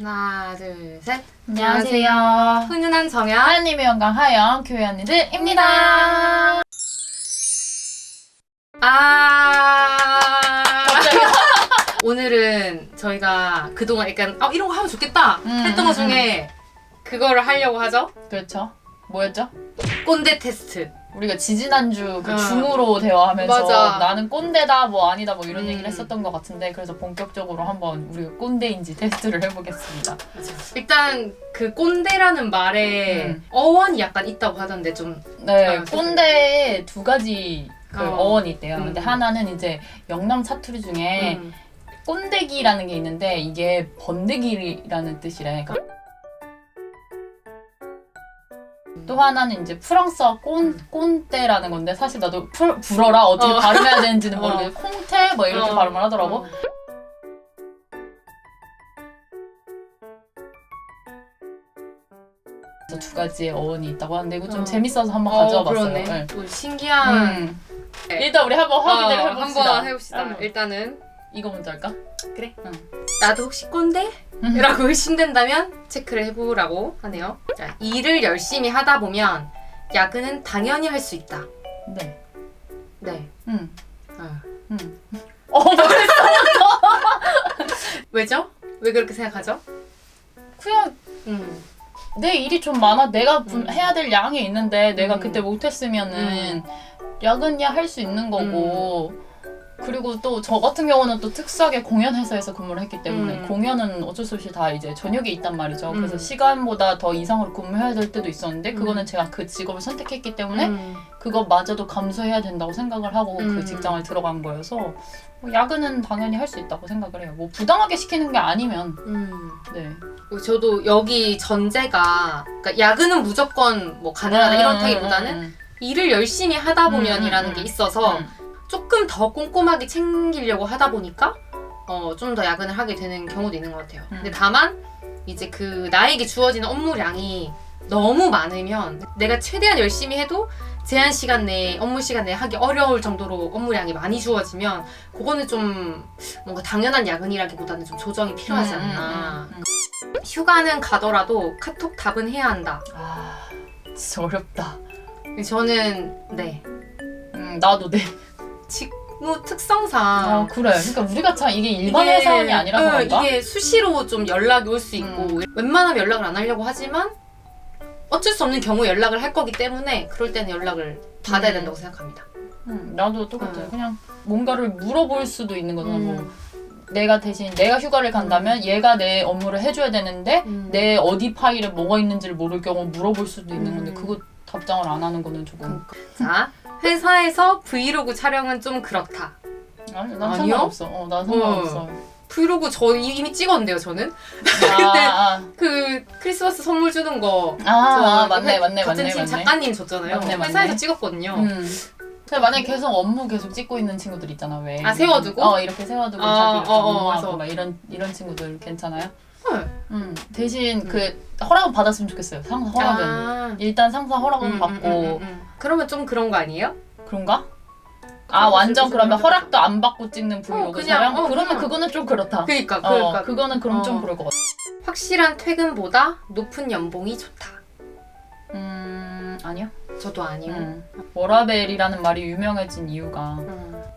하나, 둘, 셋. 안녕하세요. 훈훈한 정연. 하나님의 영광 하영 교회 언니들입니다. 오늘은 저희가 그동안 약간 이런 거 하면 좋겠다 했던 것 중에 그거를 하려고 하죠. 그렇죠. 뭐였죠? 꼰대 테스트. 우리가 지지난주 그 줌으로 대화하면서 맞아. 나는 꼰대다 뭐 아니다 뭐 이런 얘기를 했었던 것 같은데, 그래서 본격적으로 한번 우리가 꼰대인지 테스트를 해보겠습니다. 일단 그 꼰대라는 말에 어원이 약간 있다고 하던데 좀. 네, 꼰대에 두 가지 그 어원이 있대요. 근데 하나는 이제 영남 사투리 중에 꼰대기라는 게 있는데 이게 번데기라는 뜻이래. 또 하나는 이제 프랑스어 꼰대라는 건데, 사실 나도 불어라 어떻게 발음해야 되는지는 모르겠고 콩테 뭐 이렇게 발음을 하더라고. 그래서 두 가지의 어원이 있다고 하는데 이거 좀 재밌어서 한번 가져와 봤어요. 그러네. 네. 또 신기한. 일단 우리 한번 확인을 해봅시다. 한번 해봅시다. 일단은 이거 먼저 할까? 그래. 응. 나도 혹시 꼰대? 라고 의심된다면 체크를 해보라고 하네요. 자, 일을 열심히 하다 보면 야근은 당연히 할 수 있다. 네. 네. 뭐랬어? 왜죠? 왜 그렇게 생각하죠? 그냥 내 일이 좀 많아. 내가 해야 될 양이 있는데 내가 그때 못했으면은 야근이야 할 수 있는 거고. 그리고 또 저 같은 경우는 또 특수하게 공연 회사에서 근무를 했기 때문에 공연은 어쩔 수 없이 다 이제 저녁에 있단 말이죠. 그래서 시간보다 더 이상으로 근무해야 될 때도 있었는데 그거는 제가 그 직업을 선택했기 때문에 그거마저도 감수해야 된다고 생각을 하고 그 직장을 들어간 거여서 뭐 야근은 당연히 할 수 있다고 생각을 해요. 뭐 부당하게 시키는 게 아니면. 네. 저도 여기 전제가 그러니까 야근은 무조건 뭐 가능하다 이런 타입보다는 일을 열심히 하다 보면이라는 게 있어서 조금 더 꼼꼼하게 챙기려고 하다 보니까 좀 더 야근을 하게 되는 경우도 있는 것 같아요. 근데 다만 이제 그 나에게 주어지는 업무량이 너무 많으면 내가 최대한 열심히 해도 제한 시간 내에 업무 시간 내에 하기 어려울 정도로 업무량이 많이 주어지면 그거는 좀 뭔가 당연한 야근이라기보다는 좀 조정이 필요하지 않나. 휴가는 가더라도 카톡 답은 해야 한다. 진짜 어렵다. 저는 네. 나도 네. 직무 특성상 그래. 그러니까 우리가 참 이게 일반 회사원이 아니라서 그런가? 이게 수시로 좀 연락이 올 수 있고 웬만하면 연락을 안 하려고 하지만 어쩔 수 없는 경우에 연락을 할 거기 때문에 그럴 때는 연락을 받아야 된다고 생각합니다. 나도 똑같아요. 그냥 뭔가를 물어볼 수도 있는 거잖아. 뭐 내가 휴가를 간다면 얘가 내 업무를 해줘야 되는데 내 어디 파일에 뭐가 있는지를 모를 경우 물어볼 수도 있는 건데 그거 답장을 안 하는 거는 조금. 자, 회사에서 브이로그 촬영은 좀 그렇다. 아니, 난 상관없어. 난 상관없어. 브이로그 저 이미 찍었는데요, 저는. 그때 그 크리스마스 선물 주는 거. 맞네. 같은 팀 작가님 줬잖아요. 맞네. 회사에서 찍었거든요. 근데 만약에 계속 업무 계속 찍고 있는 친구들 있잖아, 왜? 세워두고? 이렇게 세워두고 자기 업무하고 맞아. 막 이런 친구들 괜찮아요? 대신 그 허락은 받았으면 좋겠어요. 상사 허락은. 일단 상사 허락은 받고. 그러면 좀 그런 거 아니에요? 그런가? 완전 그러면 허락도 안 받고 찍는 브이로그 촬영? 그러면 그냥. 그거는 좀 그렇다. 그러니까. 그거는 그럼 좀 그럴 것 같아. 확실한 퇴근보다 높은 연봉이 좋다. 아니요. 저도 아니요. 워라벨이라는 말이 유명해진 이유가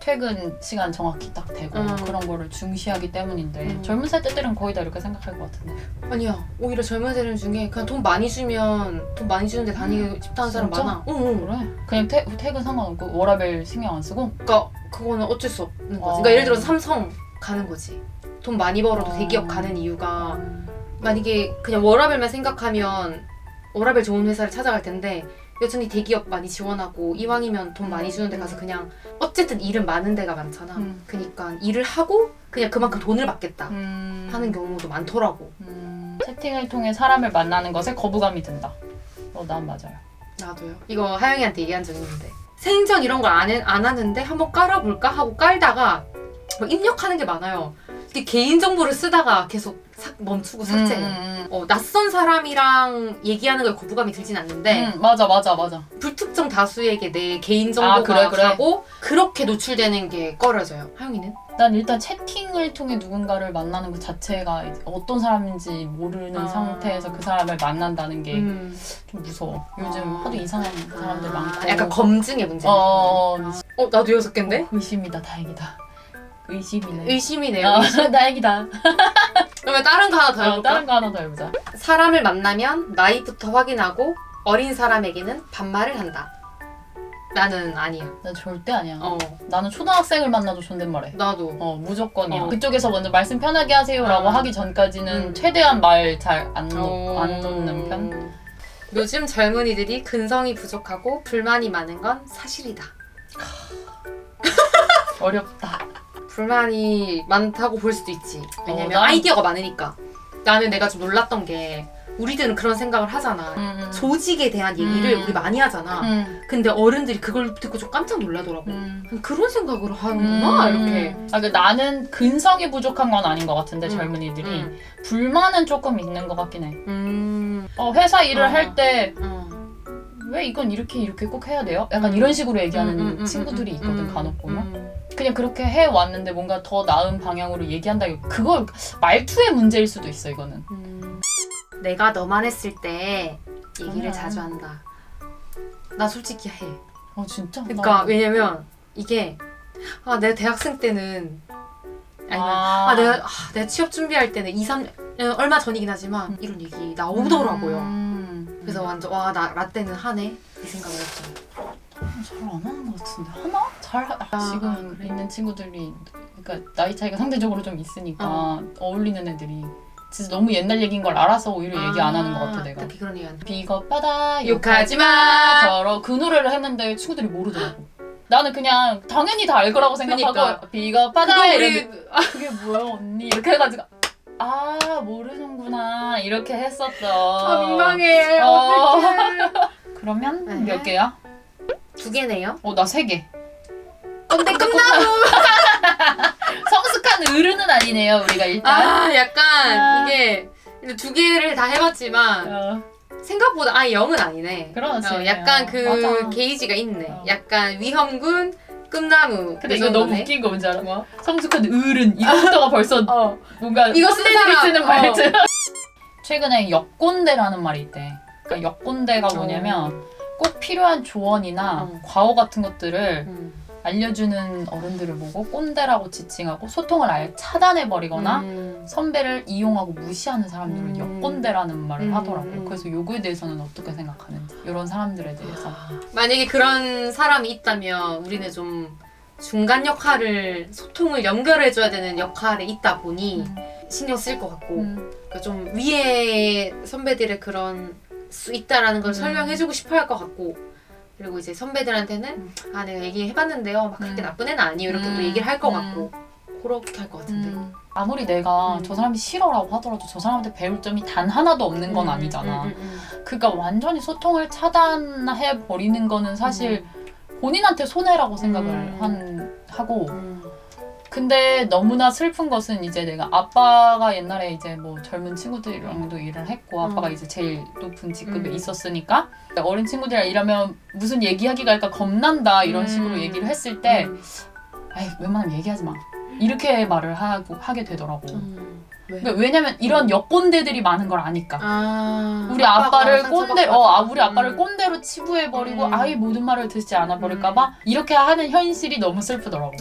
퇴근 시간 정확히 딱 되고 그런 거를 중시하기 때문인데 젊은 세대들은 거의 다 이렇게 생각할 것 같은데. 아니야. 오히려 젊은 세대들 중에 그냥 돈 많이 주면 돈 많이 주는데 다니고 싶다는 사람 진짜? 많아. 그래? 그냥 퇴근 상관없고 워라벨 신경 안 쓰고? 그러니까 그거는 어쩔 수 없는 거지. 그러니까 예를 들어서 삼성 가는 거지. 돈 많이 벌어도 대기업 가는 이유가 만약에 그냥 워라벨만 생각하면 워라벨 좋은 회사를 찾아갈 텐데 여전히 대기업 많이 지원하고 이왕이면 돈 많이 주는데 가서 그냥 어쨌든 일은 많은 데가 많잖아. 그러니까 일을 하고 그냥 그만큼 돈을 받겠다 하는 경우도 많더라고. 채팅을 통해 사람을 만나는 것에 거부감이 든다. 난 맞아요. 나도요. 이거 하영이한테 얘기한 적 있는데 생전 이런 걸 안 하는데 한번 깔아볼까 하고 깔다가 뭐 입력하는 게 많아요. 이렇게 개인정보를 쓰다가 계속 멈추고 삭제해요. 낯선 사람이랑 얘기하는 걸 거부감이 들진 않는데 맞아. 불특정 다수에게 내 개인정보가 그래. 가고 그렇게 노출되는 게 꺼려져요. 하영이는? 난 일단 채팅을 통해 누군가를 만나는 것 자체가 어떤 사람인지 모르는 상태에서 그 사람을 만난다는 게 좀 무서워. 요즘 하도 이상한 사람들 많고. 약간 검증의 문제. 나도 6개인데? 의심이다. 다행이다. 의심이네. 의심이네요. 다행이다. 그러면 다른 거 하나 더 해볼까? 다른 거 하나 더 해보자. 사람을 만나면 나이부터 확인하고 어린 사람에게는 반말을 한다. 나는 아니야. 나 절대 아니야. 어. 나는 초등학생을 만나도 존댓말해. 나도. 무조건이야. 그쪽에서 먼저 말씀 편하게 하세요라고 하기 전까지는 최대한 말 잘 안 놓는 편? 요즘 젊은이들이 근성이 부족하고 불만이 많은 건 사실이다. 어렵다. 불만이 많다고 볼 수도 있지. 왜냐면 난- 아이디어가 많으니까. 나는 내가 좀 놀랐던 게 우리들은 그런 생각을 하잖아. 조직에 대한 얘기를 우리 많이 하잖아. 근데 어른들이 그걸 듣고 좀 깜짝 놀라더라고. 그런 생각으로 하는구나 이렇게. 나는 근성이 부족한 건 아닌 것 같은데 젊은이들이 불만은 조금 있는 것 같긴 해. 회사 일을 할 때 왜 이건 이렇게 꼭 해야 돼요? 약간 이런 식으로 얘기하는 친구들이 있거든 간혹 보면. 그냥 그렇게 해왔는데 뭔가 더 나은 방향으로 얘기한다. 그걸 말투의 문제일 수도 있어 이거는. 내가 너만 했을 때 얘기를 아니야. 자주 한다. 나 솔직히 해. 진짜? 그러니까 왜냐면 이게 내가 대학생 때는 내가 취업 준비할 때는 2-3년 얼마 전이긴 하지만 이런 얘기 나오더라고요. 그래서 완전 나 라떼는 하네 이 생각을 했죠. 잘 안 하는 것 같은데 하나? 지금 그래? 있는 친구들이 그러니까 나이 차이가 상대적으로 좀 있으니까 어울리는 애들이 진짜 너무 옛날 얘기인 걸 알아서 오히려 얘기 안 하는 것 같아 내가. 특히 그런 얘기 안 해. 비겁하다 욕하지 마. 저러 그 노래를 했는데 친구들이 모르더라고. 나는 그냥 당연히 다 알 거라고 생각하고 그러니까. 비겁하다 그거 이랬는데 그게 뭐야 언니 이렇게 해가지고 모르는구나 이렇게 했었던. 민망해. 어떡해. 그러면 네. 몇 개야? 2개네요. 나 3개. 근데 끝나고 성숙한 어른은 아니네요 우리가 일단. 약간 이게 2개를 다 해봤지만 생각보다 0은 아니네. 그렇지. 약간 그 맞아. 게이지가 있네. 약간 위험군, 끝나무. 근데 그 이거 너무 정도네. 웃긴 거 뭔지 알아? 성숙한 어른 이거부터가 벌써 뭔가 이거 쓴 꼰대들이 사람. 쓰는 말이지. 최근에 역꼰대라는 말이 있대. 그러니까 역꼰대가 뭐냐면 꼭 필요한 조언이나 과오 같은 것들을 알려주는 어른들을 보고 꼰대라고 지칭하고 소통을 아예 차단해버리거나 선배를 이용하고 무시하는 사람들을 역꼰대라는 말을 하더라고요. 그래서 요거에 대해서는 어떻게 생각하는지 이런 사람들에 대해서. 만약에 그런 사람이 있다면 우리는 좀 중간 역할을 소통을 연결해줘야 되는 역할에 있다 보니 신경 쓸 것 같고 그러니까 좀 위에 선배들의 그런 수 있다라는 걸 설명해주고 싶어 할 것 같고 그리고 이제 선배들한테는 내가 얘기해봤는데요 막 그렇게 나쁜 애는 아니에요 이렇게 또 얘기를 할 것 같고 그렇게 할 것 같은데 아무리 내가 저 사람이 싫어라고 하더라도 저 사람한테 배울 점이 단 하나도 없는 건 아니잖아. 그러니까 완전히 소통을 차단해버리는 거는 사실 본인한테 손해라고 생각을 하고 근데 너무나 슬픈 것은 이제 내가 아빠가 옛날에 이제 뭐 젊은 친구들이랑도 일을 했고 아빠가 이제 제일 높은 직급에 있었으니까 어린 친구들이랑 일하면 무슨 얘기하기가 약간 겁난다 이런 식으로 얘기를 했을 때 웬만하면 얘기하지 마 이렇게 말을 하게 되더라고. 왜? 그러니까 왜냐면 이런 역꼰대들이 많은 걸 아니까. 우리 아빠가 아빠를 상처받고 우리 아빠를 꼰대로 치부해버리고 아예 모든 말을 듣지 않아버릴까봐 이렇게 하는 현실이 너무 슬프더라고.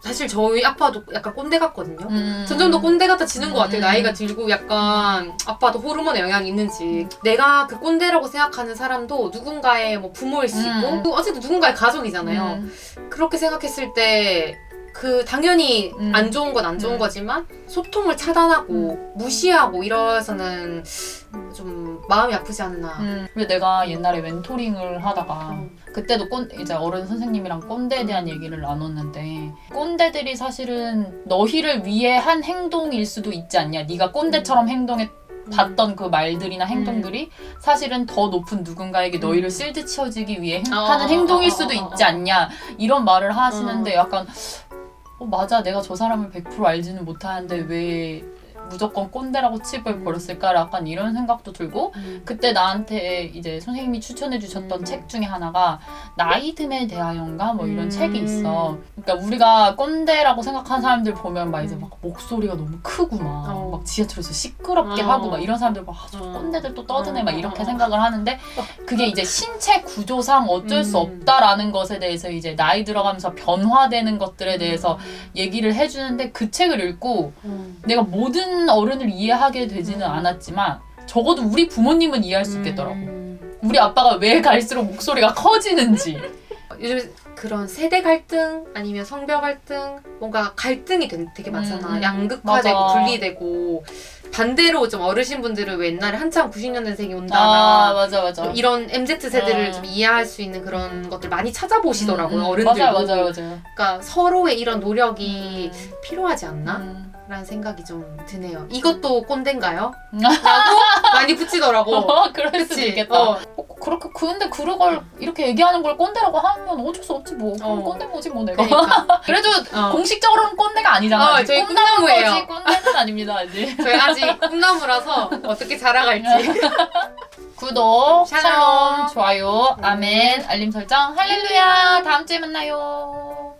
사실 저희 아빠도 약간 꼰대 같거든요. 점점 더 꼰대 같아지는 것 같아요. 나이가 들고 약간 아빠도 호르몬의 영향이 있는지. 내가 그 꼰대라고 생각하는 사람도 누군가의 뭐 부모일 수 있고 어쨌든 누군가의 가족이잖아요. 그렇게 생각했을 때 당연히 안 좋은 건 안 좋은 거지만 소통을 차단하고 무시하고 이래서는 좀 마음이 아프지 않나. 근데 내가 옛날에 멘토링을 하다가 그때도 이제 어른 선생님이랑 꼰대에 대한 얘기를 나눴는데 꼰대들이 사실은 너희를 위해 한 행동일 수도 있지 않냐. 네가 꼰대처럼 봤던 그 말들이나 행동들이 사실은 더 높은 누군가에게 너희를 쓸듯 채워주기 위해 하는 행동일 수도 있지 않냐. 이런 말을 하시는데 약간 맞아 내가 저 사람을 100% 알지는 못하는데 왜 무조건 꼰대라고 칩을 버렸을까 약간 이런 생각도 들고 그때 나한테 이제 선생님이 추천해 주셨던 책 중에 하나가 나이듦에 대하여인가 뭐 이런 책이 있어. 그러니까 우리가 꼰대라고 생각하는 사람들 보면 막 이제 막 목소리가 너무 크고 막 지하철에서 시끄럽게 하고 막 이런 사람들 막 저 꼰대들 또 떠드네 막 이렇게 생각을 하는데 그게 이제 신체 구조상 어쩔 수 없다라는 것에 대해서 이제 나이 들어가면서 변화되는 것들에 대해서 얘기를 해주는데 그 책을 읽고 내가 모든 어른을 이해하게 되지는 않았지만 적어도 우리 부모님은 이해할 수 있겠더라고. 우리 아빠가 왜 갈수록 목소리가 커지는지. 요즘 그런 세대 갈등 아니면 성별 갈등 뭔가 갈등이 되게 많잖아. 양극화되고 맞아. 분리되고 반대로 좀 어르신분들은 왜 옛날에 한참 90년대생이 온다나 맞아. 이런 MZ세대를 좀 이해할 수 있는 그런 것들 많이 찾아보시더라고요. 어른들도. 맞아요. 그러니까 서로의 이런 노력이 필요하지 않나? 라는 생각이 좀 드네요. 이것도 꼰대인가요? 라고 많이 붙이더라고. 그럴 수도 있겠다. 그렇게 근데 그걸 이렇게 얘기하는 걸 꼰대라고 하면 어쩔 수 없지 뭐. 꼰대 뭐지 뭐 내가. 그러니까. 그래도 공식적으로는 꼰대가 아니잖아. 아직. 저희 꿈나무예요. 거지, 꼰대는 아닙니다 아직. 저희 아직 꿈나무라서 어떻게 자라갈지. 구독, 샬롬. 샬롬, 좋아요, 아멘, 알림 설정, 할렐루야. 다음 주에 만나요.